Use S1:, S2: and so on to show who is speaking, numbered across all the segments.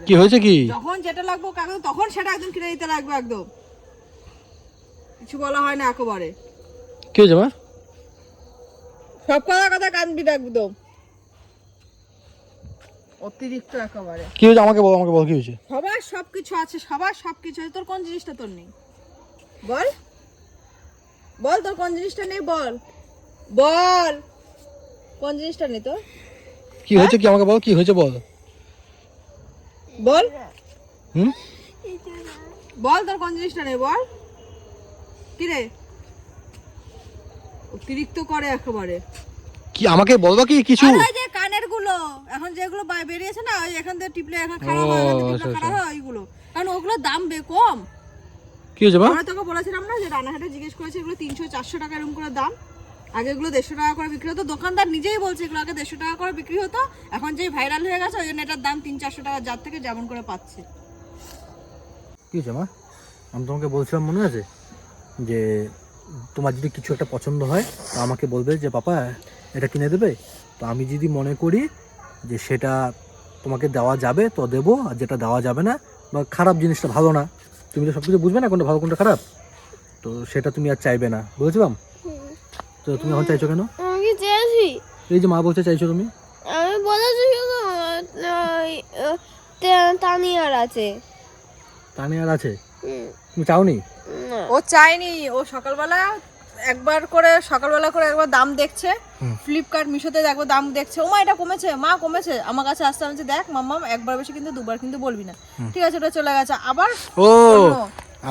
S1: একেবারে।
S2: কি হয়েছে কি?
S1: যখন যেটা লাগবে কাগজ তখন সেটা একদম কিনে দিতে লাগবে, একদম কিছু বলা হয় না একেবারে।
S2: কি হয়েছে মা?
S1: সব কথা কানবি না একদম, অতিরিক্ত একেবারে।
S2: কি হয়েছে আমাকে বল, আমাকে বল কি হয়েছে?
S1: সবার সবকিছু আছে, সবার সবকিছু আছে, তোর কোন জিনিসটা তোর নেই বল? বল তোর কোন জিনিসটা নেই, বল বল কোন জিনিসটা নেই তোর?
S2: কি হয়েছে কি আমাকে বল, কি হয়েছে বল।
S1: বল
S2: হুম
S1: বল তোর কোন জিনিসটা নেই, বল কি রে? অতিরিক্ত করে একেবারে।
S2: কি আমাকে বলবা কি কিছু?
S1: আর ওই যে কানের গুলো এখন যেগুলো বেরিয়েছে না, ওই এখান থেকে টিপলে এখন খারাপ হয়, এখান থেকে টিপলে খারাপ হয় ওইগুলো, কারণ ওগুলো দাম কম।
S2: কি হয়েছে মা?
S1: আমরা তোকে বলেছিলাম না যে রানাঘাটে জিজ্ঞেস করেছে, এগুলো 300-400 টাকা এরকম করে দাম। আগে এগুলো 150 টাকা করে বিক্রি হতো, দোকানদার নিজেই বলছে এগুলো আগে 150 টাকা করে বিক্রি হতো, এখন যে ভাইরাল হয়ে গেছে ওই জন্য এটার দাম 300-400 টাকা যার থেকে যেমন করে পাচ্ছে।
S2: কি হয়েছে মা? আমি তোমাকে বলছিলাম মনে আছে যে তোমার যদি কিছু একটা পছন্দ হয় তো আমাকে বলবে যে পাপা এটা কিনে দেবে, তো আমি যদি মনে করি যে সেটা তোমাকে দেওয়া যাবে তো দেবো, আর যেটা দেওয়া যাবে না বা খারাপ জিনিসটা ভালো না, তুমি তো সব কিছু বুঝবে না কোনটা ভালো কোনটা খারাপ, তো সেটা তুমি আর চাইবে না, বুঝলাম? তো তুমি এখন চাইছো কেন?
S3: আমি চেয়েছি,
S2: এই যে মা বলছে চাইছো তুমি।
S3: আমি বলেছি শুধু তানিয়ার আছে।
S2: তানিয়ার আছে, তুমি চাওনি?
S3: না,
S1: ও চায়নি, ও সকালবেলা একবার দাম দেখছে, ফ্লিপকার্ট মিশোতে একবার দাম দেখছে, ও মা এটা কমেছে, মা কমেছে, আমার কাছে আসতে আমি দেখ মাম্মাম একবার বেশি কিন্তু দুবার কিন্তু বলবি না, ঠিক আছে ওটা চলে গেছে আবার।
S2: ও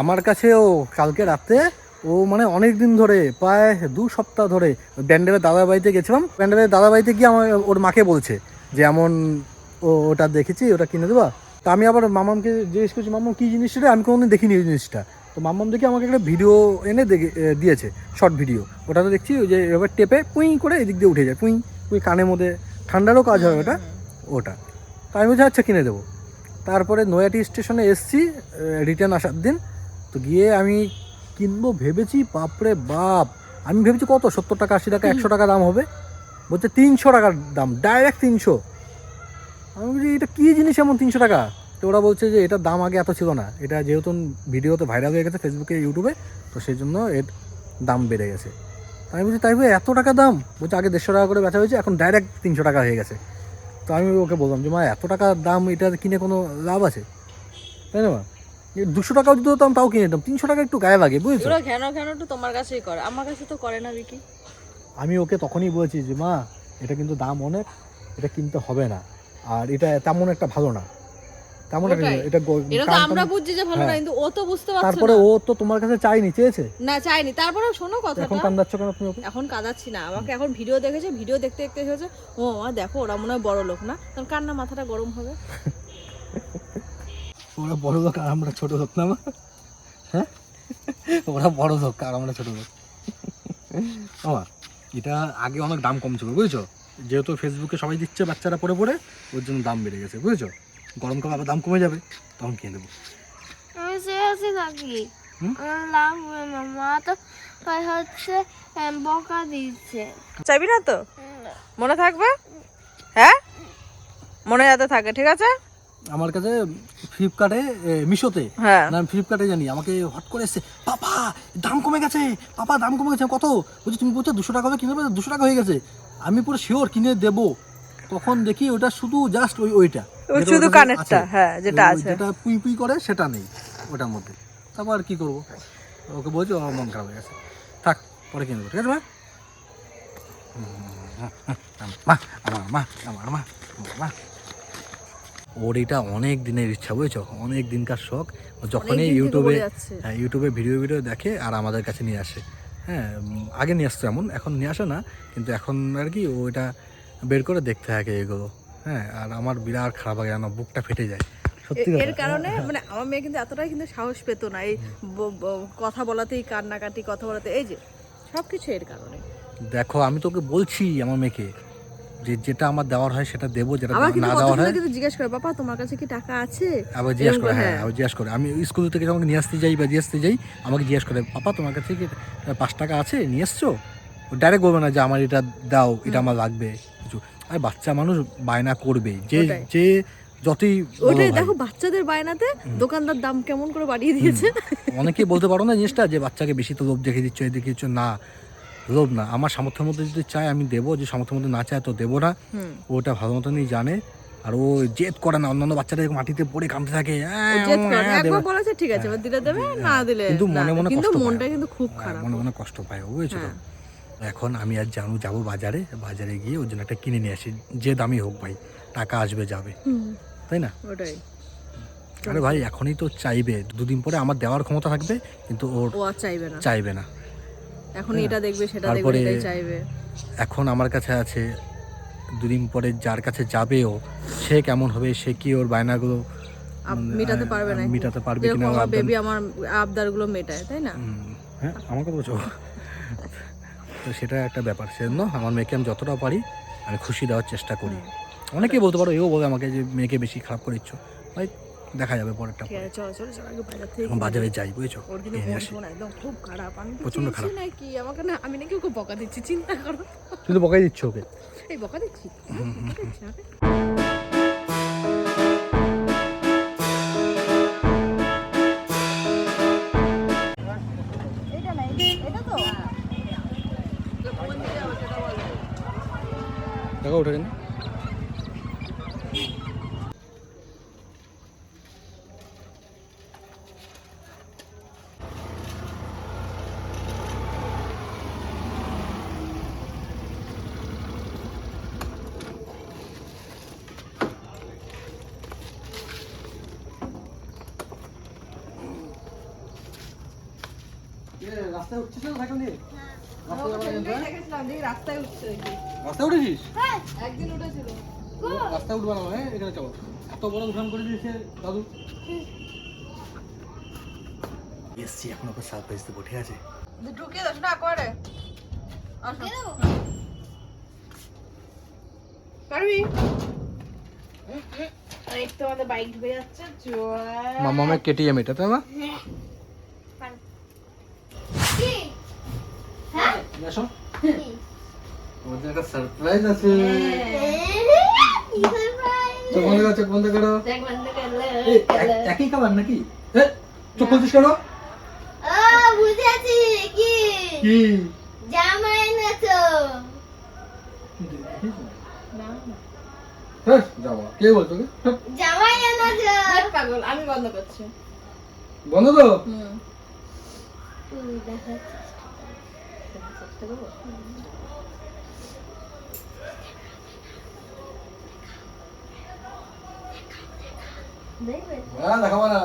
S2: আমার কাছে ও কালকে রাতে ও মানে অনেক দিন ধরে প্রায় 2 সপ্তাহ ধরে ব্যান্ডেলের দাদার বাড়িতে গেছিলাম, ব্যান্ডেলের দাদার বাড়িতে গিয়ে আমার ওর মাকে বলছে যে এমন ওটা দেখেছি ওটা কিনে দেবা। তা আমি আবার মামামকে জিজ্ঞেস করছি মাম্মাম কী জিনিসটা রে, আমি কোনোদিন দেখিনি ওই জিনিসটা। তো মাম্মাম দেখে আমাকে একটা ভিডিও এনে দিয়েছে, শর্ট ভিডিও। ওটাতে দেখছি ওই যে এবার টেপে পুঁই করে এদিক দিয়ে উঠে যায়, পুঁই পুঁই কানের মধ্যে ঠান্ডারও কাজ হয় ওটা। ওটা তা আমি বলছি আচ্ছা কিনে দেবো। তারপরে নয়াটি স্টেশনে এসছি রিটার্ন আসার দিন, তো গিয়ে আমি কিনবো ভেবেছি, বাপরে বাপ আমি ভেবেছি কত 70 টাকা 80 টাকা 100 টাকা দাম হবে, বলছে 300 টাকার দাম, ডাইরেক্ট 300। আমি বলছি এটা কী জিনিস এমন 300 টাকা? তো ওরা বলছে যে এটার দাম আগে এত ছিল না, এটা যেহেতু ভিডিওতে ভাইরাল হয়ে গেছে ফেসবুকে ইউটিউবে, তো সেই জন্য এর দাম বেড়ে গেছে। আমি বলছি তাই বলে এত টাকা দাম? বলছে আগে 150 টাকা করে বেচা হয়েছে, এখন ডাইরেক্ট 300 টাকা হয়ে গেছে। তো আমি ওকে বললাম যে মা এত টাকা দাম এটা কিনে কোনো লাভ আছে? তাই না মা? 200 টাকাও যদি হতাম তাও কিনে নিতাম, 300 টাকা একটু গায়ে লাগে বুঝেছো?
S1: ওরা ঘ্যানো তো তোমার কাছেই করে, আমার কাছে তো করে না বিকি।
S2: আমি ওকে তখনই বলেছি যে মা এটা কিন্তু দাম অনেক, এটা কিনতে হবে না, আর এটা তেমন একটা ভালো না, তেমন একটা এটা
S1: এটা তো আমরা বুঝছি যে ভালো না, কিন্তু ও তো বুঝতে পারছে না।
S2: তারপরে ও তো তোমার কাছে চাইনি, চেয়েছে
S1: না চাইনি, তারপরে শোনো কথাটা।
S2: এখন কান্দাচ্ছ কেন তুমি ওকে?
S1: এখন কাঁদাচ্ছি না, আমাকে এখন ভিডিও দেখেছে, ভিডিও দেখতে দেখতে হয়েছে ও মা দেখো ওরা মনে হয় বড় লোক না, তখন কান্না মাথাটা গরম হবে।
S2: ওরা বড় লোক আর আমরা ছোট লোক না মা? হ্যাঁ ওরা বড় লোক আর আমরা ছোট লোক। বাবা এটা আগে অনেক দাম কম ছিল বুঝেছো, যেহেতু ফেসবুকে সবাই দিচ্ছে বাচ্চারা পড়ে পড়ে, ওর জন্য দাম বেড়ে গেছে বুঝেছো। গরমকালে আবার দাম কমে যাবে তখন কিনে দেবো।
S3: আমি চেয়েছি নাকি আমার লাভ হবে না, মা তো হচ্ছে বকা দিচ্ছে।
S1: চাইবি না তো? মনে থাকবে? হ্যাঁ মনে যাতে থাকে, ঠিক আছে।
S2: আমার কাছে ফ্লিপকার্টে মিশোতে,
S1: হ্যাঁ
S2: না ফ্লিপকার্টে জানি, আমাকে হট করে এসছে পাপা দাম কমে গেছে, পাপা দাম কমে গেছে। কত? বলছি তুমি বলছো 200 টাকা হবে কিনে দেবে, 200 টাকা হয়ে গেছে। আমি পুরো শিওর কিনে দেবো, তখন দেখি ওটা শুধু জাস্ট ওইটা
S1: শুধু কানেরটা, হ্যাঁ যেটা আছে,
S2: যেটা পুই পুই করে সেটা নেই ওটার মধ্যে। তারপর আর কি করবো, ওকে বলছি আমার মন খারাপ হয়ে গেছে, থাক পরে কিনে দেবো, ঠিক আছে মা? আমার মা আমার মা আমার মা। ওর এটা অনেক দিনের ইচ্ছা বুঝেছো, অনেক দিনকার শখ। যখনই ইউটিউবে ভিডিও দেখে আর আমাদের কাছে নিয়ে আসে। হ্যাঁ আগে নিয়ে আসতো এমন, এখন নিয়ে আসে না, কিন্তু এখন আর কি ও এটা বের করে দেখতে থাকে এগুলো। হ্যাঁ আর আমার বিরাট খারাপ লাগে, আমার বুকটা ফেটে যায় সত্যি।
S1: এর কারণে মানে আমার মেয়ে কিন্তু এতটাই কিন্তু সাহস পেতো না এই কথা বলাতেই, কান্নাকাটি কথা বলাতে, এই যে সবকিছু এর কারণে।
S2: দেখো আমি তোকে বলছি আমার মেয়েকে যে যেটা আমার দেওয়ার হয় সেটা দেবো, যেটা
S1: আমার কিন্তু
S2: না দেওয়ার হয়
S1: কিন্তু জিজ্ঞেস করে বাবা তোমার কাছে কি টাকা আছে,
S2: আবার জিজ্ঞেস করে। হ্যাঁ আবার জিজ্ঞেস করে, আমি স্কুল থেকে যখন নিয়ে আসতে যাই বা দিয়ে আসতে যাই আমাকে জিজ্ঞেস করে পাপা তোমার কাছে কি 5 টাকা আছে, নিয়ে এসছো? ডাইরেক্ট বলবে না যে আমার এটা দাও, এটা আমার লাগবে কিছু। আর বাচ্চা মানুষ বায়না করবে, যে যে যতই বলো
S1: ওটাই
S2: ভাই।
S1: দেখো বাচ্চাদের বায়নাতে দোকানদার দাম কেমন করে বাড়িয়ে দিয়েছে।
S2: অনেকেই বলতে পারো না জিনিসটা যে বাচ্চাকে বেশি তো লোভ দেখে দিচ্ছ এই দেখিয়েছ, না লোভ না, আমার সামর্থ্যের মধ্যে যদি চায় আমি দেবো, যে সামর্থ্যের মধ্যে না চায় তো দেবো না। ওটা ভালো মতনই জানে। আর ও জেদ করে না, অন্যান্য বাচ্চারা মাটিতে পড়ে কাঁদতে থাকে,
S1: জেদ করে না, একবার বলেছে ঠিক আছে এবার দিলে দেবে, না দিলে
S2: কিন্তু
S1: না।
S2: মনে মনে
S1: কিন্তু
S2: কষ্ট পায়।
S1: মনটা কিন্তু খুব খারাপ।
S2: মনে মনে কষ্ট পায়, ও বুঝেছো তো। এখন আমি আর যাবো বাজারে, বাজারে গিয়ে ওর জন্য একটা কিনে নিয়ে আসি, যে দামই হোক ভাই, টাকা আসবে যাবে, তাই না?
S1: ওটাই।
S2: আরে ভাই এখনই তো চাইবে, দুদিন পরে আমার দেওয়ার ক্ষমতা থাকবে কিন্তু ওর
S1: ও আর
S2: চাইবে না।
S1: এখন এটা দেখবে সেটা দেখবে,
S2: তারপরে
S1: এটাই চাইবে।
S2: এখন আমার কাছে আছে, দুদিন পরে যার কাছে যাবেও সে কেমন হবে, সে কি ওর বায়নাগুলো
S1: মেটাতে পারবে না,
S2: মেটাতে পারবে কিনা,
S1: আমার বেবি আমার আবদারগুলো মেটায়, তাই না?
S2: হ্যাঁ আমার কথা বলছো। তো সেটা একটা ব্যাপার, সেজন্য আমার মেয়েকে আমি যতটা পারি আমি খুশি দেওয়ার চেষ্টা করি। অনেকেই বলতে পারো, এও বলে আমাকে যে মেয়েকে বেশি খারাপ করে দিচ্ছ, ভাই দেখা যাবে পরেরটা।
S1: ঠিক আছে, চলো চলো চলো আগে বাজার থেকে
S2: এখন বাজারে যাই, বুঝেছো,
S1: ওর কিন্তু
S2: কিনে
S1: মন
S2: আসি।
S1: টন একদম খুব খারাপ। আমি
S2: প্রচণ্ড
S1: প্রচন্ড
S2: খারাপ।
S1: খারাপ নাকি আমাকে না, আমি নাকি ওকে বকা দিচ্ছি, চিন্তা করো।
S2: তুই তো বকাই দিচ্ছ ওকে।
S1: এই বকা দিচ্ছি, বকা দিচ্ছি আমাকে? এটা না, এটা তো
S2: দেখো ওঠে কেন। রাস্তায় উঠছিস না সাইকেল নিয়ে?
S1: দেখেছিলাম, দেখি রাস্তায় উঠছে ওই যে।
S2: রাস্তায় উঠেছিস?
S1: একদিন উঠেছিল।
S2: রাস্তায় উঠবা না, হ্যাঁ এখানে চলো। এত বড় উঠান করে দিয়েছে দাদু। এসছি, এখন ওকে সারপ্রাইজ দেবো, ঠিক আছে?
S1: ঢুকিয়ে দাও না করে। আসো। পারবি? এই তো আমাদের বাইক ঢুকে যাচ্ছে। জয়।
S2: মামামের কেটিএম এটা, তাই না? আসো, তোমাদের একটা সারপ্রাইজ আছে। চোখ বন্ধ করো, চোখ বন্ধ করো। এই, একই খাবার নাকি? চোখ খুলছিস কেন?
S3: বুঝেছি কি
S2: কি
S3: জামা এনেছো?
S2: যাওয়া কে বলছো?
S3: জামাই এনেছো?
S1: পাগল, আমি বন্ধ করছি।
S2: বন্ধ তো?
S3: দেখবে?
S2: দেখাবো না।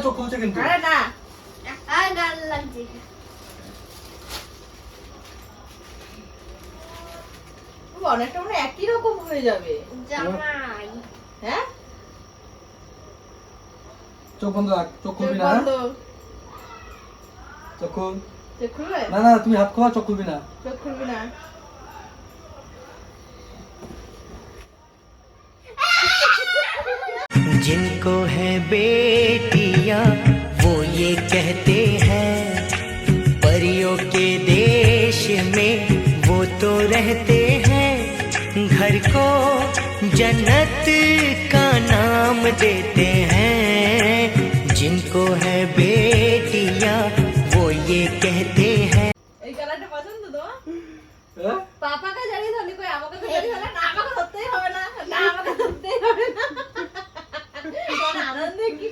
S2: চোখ খুলছে কিন্তু।
S1: আরে না,
S3: আর গাল লাগছে।
S1: অনেকটা মনে হয় একই রকম হয়ে যাবে।
S3: জামাই
S1: হ্যাঁ,
S2: চোখ বন্ধ রাখ, চোখ খুলবি না।
S1: বন্ধ।
S2: চোখ খুল।
S1: চোখ খুলবে?
S2: না না, তুমি হাত খোলা, চোখ খুলবি না।
S1: চোখ খুলবি না।
S4: जिनको है बेटियां वो ये कहते हैं परियों के देश में वो तो रहते हैं घर को जन्नत का नाम देते हैं जिनको है बेटियां वो ये कहते हैं।
S1: এই কালারটা পছন্দ তো?
S2: হ্যাঁ?
S1: পাপাকে জানি ধরলি, কই আমাকে তো জানি ধরলে, না আমাকে ধরতেই হবে না, না আমাকে ধরতেই হবে না। কোন আনন্দে কি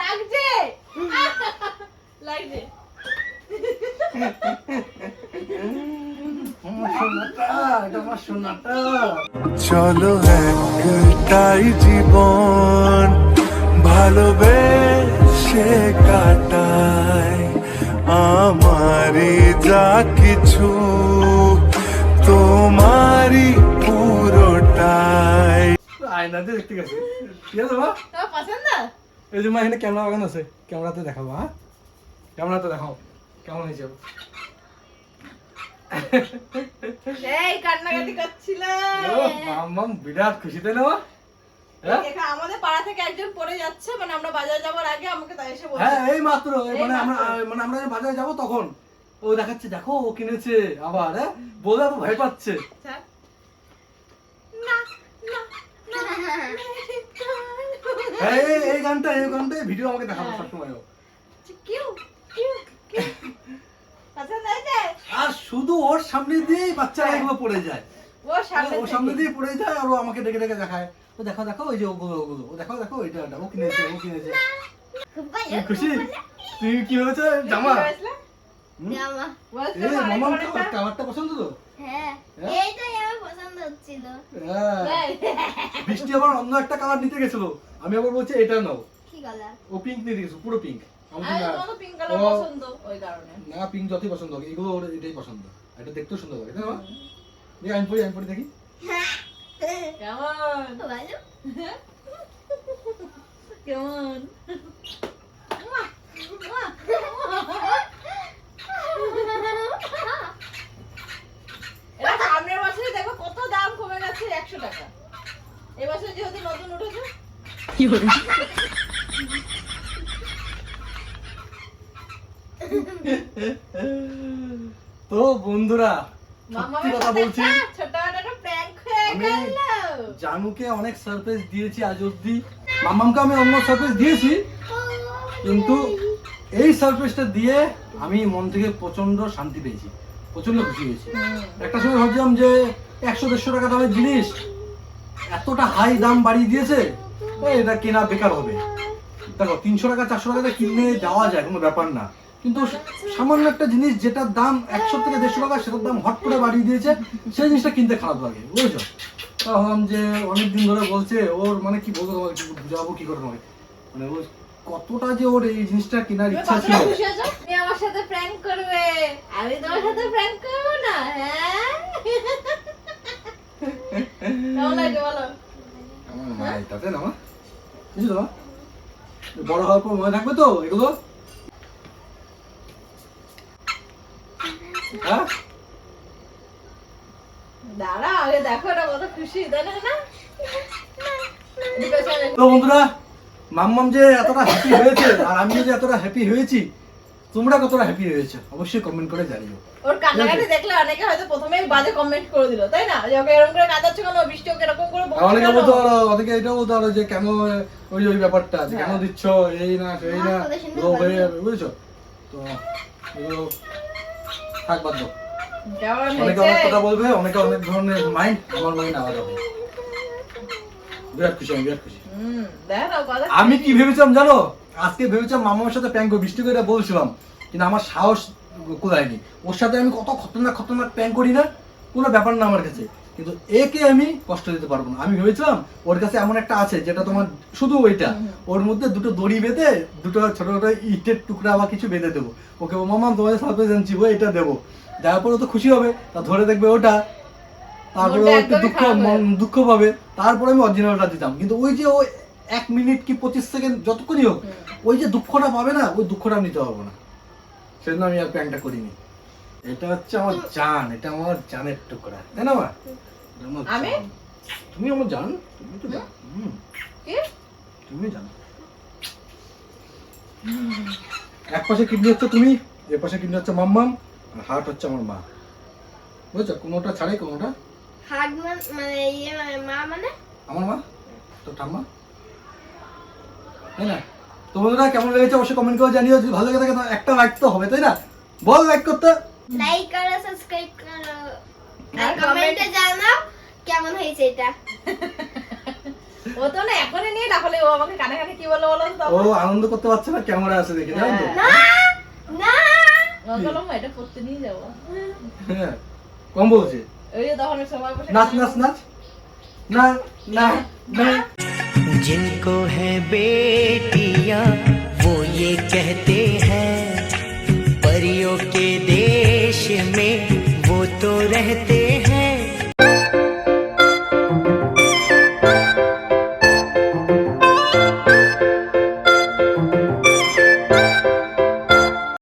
S1: লাগছে, লাগছে।
S5: চলো একটাই জীবন ভালোবেসে কাটাই আমারই যা কিছু তোমারই পুরোটাই।
S2: আয়নাতে দেখতে গেছে, ঠিক আছে মা?
S1: তোমার পছন্দ?
S2: এই যে মা, এখানে ক্যামেরা বাগান আছে, ক্যামেরাতে দেখাবো। হ্যাঁ, ক্যামেরাতে দেখাও কেমন হয়েছে।
S1: এই কান্নাকাটি করছিল।
S2: মাম বিরাট খুশি, তাই না মা? হ্যাঁ?
S1: এখানে আমাদের পাড়া থেকে একজন পড়ে যাচ্ছে, মানে আমরা বাজার যাওয়ার আগে আমাকে তাই এসে বলছে।
S2: হ্যাঁ এই মাত্র, মানে আমরা
S1: মাত্র।
S2: মানে আমরা যখন বাজারে যাবো তখন ও দেখাচ্ছে, দেখো ও কিনেছে আবার, হ্যাঁ বলে তো ভয় পাচ্ছে।
S1: স্যার, না
S2: এই গানটা ভিডিও আমাকে দেখাবো সবসময় ও।
S1: কিউ কিউ কিউ পছন্দ হয়েছে?
S2: আর শুধু ওর সামনে দিয়েই বাচ্চারা এগুলো পড়ে যায়,
S1: ও সামনে
S2: ওর সামনে দিয়ে পড়ে যায় আর ও আমাকে ডেকে ডেকে দেখায়, ও দেখো দেখো ওই যে ওগুলো, ও দেখো দেখো এটা ও কিনেছে। তুমি খুশি? তুমি কি হয়েছে জামা?
S3: জামা।
S2: এ মামার কালারটা পছন্দ তো?
S3: হ্যাঁ,
S2: হ্যাঁ?
S3: এইটাই আমার পছন্দ হচ্ছিল।
S2: হ্যাঁ। বৃষ্টি আবার অন্য একটা কালার নিতে গেছিল, আমি আবার বলছি এটা নাও,
S3: কি কালার?
S2: ও পিঙ্ক নিতে গেছিল, পুরো পিঙ্ক।
S1: আমি তো পিঙ্ক কালার পছন্দ ওই কারণে।
S2: না পিঙ্ক যতই পছন্দ হোক, এগুলো ওর এটাই পছন্দ, এটা দেখতেও সুন্দর লাগে তাই না? দেখি আমি পড়ি দেখি
S1: কেমন
S3: ভালো।
S1: কেমন এটা সামনের বছরে দেখো কত দাম কমে গেছে, 100 টাকা। এবছর যেহেতু নতুন উঠেছে
S2: তো বন্ধুরা সত্যি
S1: মামার
S2: কথা
S1: সাথে
S2: বলছি,
S1: একটা ছোটখাটো প্র্যাঙ্ক হয়ে
S2: আমি
S1: গেল।
S2: জানুকে অনেক সারপ্রাইজ দিয়েছি আজ অব্দি, মামামকে আমি অন্য সারপ্রাইজ দিয়েছি, কিন্তু এই সারপ্রাইজটা দিয়ে আমি মন থেকে প্রচন্ড শান্তি পেয়েছি, প্রচন্ড খুশি হয়েছি। একটা সময় ভাবছিলাম যে 100-150 টাকা দামের জিনিস এতটা হাই দাম বাড়িয়ে দিয়েছে, এটা কেনা বেকার হবে। দেখো 300 টাকা 400 টাকাতে কিনে যাওয়া যায়, কোনো ব্যাপার না, কিন্তু সামান্য একটা জিনিস যেটার দাম 100 থেকে 150 টাকা সেটার দাম হট করে বাড়িয়ে দিয়েছে, সেই জিনিসটা কিনতে খারাপ লাগে, বুঝেছো? ভাবলাম যে অনেকদিন ধরে বলছে, ওর মানে কি বলবো তোমাকে, কি বুঝাবো কি করে তোমাকে, মানে ও কতটা যে ওর এই জিনিসটা কেনার ইচ্ছা ছিল।
S1: খুশি আছো? তুমি আমার সাথে প্র্যাঙ্ক করবে, আমি তোমার সাথে প্র্যাঙ্ক করব না? হ্যাঁ কেমন লাগে বলো?
S2: আমার মায়ের তাতে না মা, বুঝলো মা? বড় হওয়ার পর মনে থাকবে তো এগুলো? হ্যাঁ
S1: দাঁড়া আগে দেখো না কত খুশি, তাই না?
S2: তো বন্ধুরা, মাম্মাম যে এতটা হ্যাপি হয়েছে আর আমি যে এতটা হ্যাপি হয়েছি, তোমরা কতটা হ্যাপি হয়েছে অবশ্যই কমেন্ট করে জানিও।
S1: ওর কান্নাকাটি দেখলে অনেকে হয়তো প্রথমেই বাজে কমেন্ট করে দিল, তাই না? যে ওকে এরকম করে কাঁদাচ্ছে কেন, বৃষ্টি ওকে এরকম করে বকছে
S2: অনেকে
S1: কেন?
S2: বলতে পারো, অনেকে এটাও বলতে পারো যে কেন ওই ওই ব্যাপারটা, যে কেন দিচ্ছ এই না সেই না, এগুলো হয়ে যাবে, বুঝেছো? তো এগুলো থাক বাদ দাও।
S1: কেমন
S2: অনেকে
S1: হয়েছে?
S2: অনেক কথা বলবে, অনেকে অনেক ধরনের মাইন্ড, আমার মাইন্ড আলাদা হবে। বিরাট খুশি, আমি বিরাট খুশি।
S1: দেখো না কথা।
S2: আমি কি ভেবেছিলাম জানো, আজকে ভেবেছিলাম মামার সাথে প্র্যাঙ্ক করবো, বৃষ্টি করে বলছিলাম, কিন্তু আমার সাহস কোথায়নি। ওর সাথে আমি কত খতরনাক প্র্যাঙ্ক করি না, কোনো ব্যাপার না আমার কাছে, কিন্তু একে আমি কষ্ট দিতে পারবো না। আমি ভেবেছিলাম ওর কাছে এমন একটা আছে যেটা তোমার শুধু ওইটা, ওর মধ্যে দুটো দড়ি বেঁধে দুটো ছোট ছোট ইটের টুকরা বা কিছু বেঁধে দেবো, ওকে মামা তোমাদের সারপ্রাইজ আনছি, ও এটা দেবো, দেওয়ার পর ও তো খুশি হবে, তা ধরে দেখবে ওটা, তারপরে ও একটু দুঃখ পাবে, তারপরে আমি অরিজিনালটা দিতাম। কিন্তু ওই যে ওই 1 মিনিট কি 25 সেকেন্ড যতক্ষণই হোক, ওই যে দুঃখটা পাবে না, ওই দুঃখটা আমি নিতে পারবো না, সেজন্য আমি আর প্র্যাঙ্কটা করিনি। এটা হচ্ছে আমার জান, এটা আমার জানের টুকরা, তাই না মা? এটা আমার
S1: আমি?
S2: জান। তুমি আমার জান, তুমি তো জান,
S1: কি?
S2: তুমি জানো। এক পাশে কিডনি হচ্ছে তুমি, এর পাশে কিডনি হচ্ছে মাম্মাম, আর হার্ট হচ্ছে আমার মা, বুঝছো? কোনোটা ছাড়াই কোনোটা।
S3: হার্ট মানে ইয়ে মা মানে
S2: আমার মা তো ঠাম্মা, তাই না? তো বন্ধুরা কেমন লেগেছে অবশ্যই কমেন্ট করে জানিও, যদি ভালো লেগে থাকে তো একটা লাইক তো হবে, তাই না? বল লাইক করতে।
S3: লাইক করো, সাবস্ক্রাইব করো আর কমেন্টে জানাও কেমন হয়েছে এটা।
S1: ও তো না এখনই নিয়ে রাখলে, ও আমাকে কানে কানে কি বলে বলো তো?
S2: ও আনন্দ করতে পারছে না, ক্যামেরা আছে দেখে, জানো তো?
S3: না না
S1: ও বললাম এটা পড়তে নিয়ে যাবো।
S2: হ্যাঁ কম বলছে,
S1: ওই যে তখন সবাই বসে
S2: নাচ নাচ নাচ, না না না।
S4: जिनको है बेटियां वो ये कहते हैं परियों के देश में वो तो रहते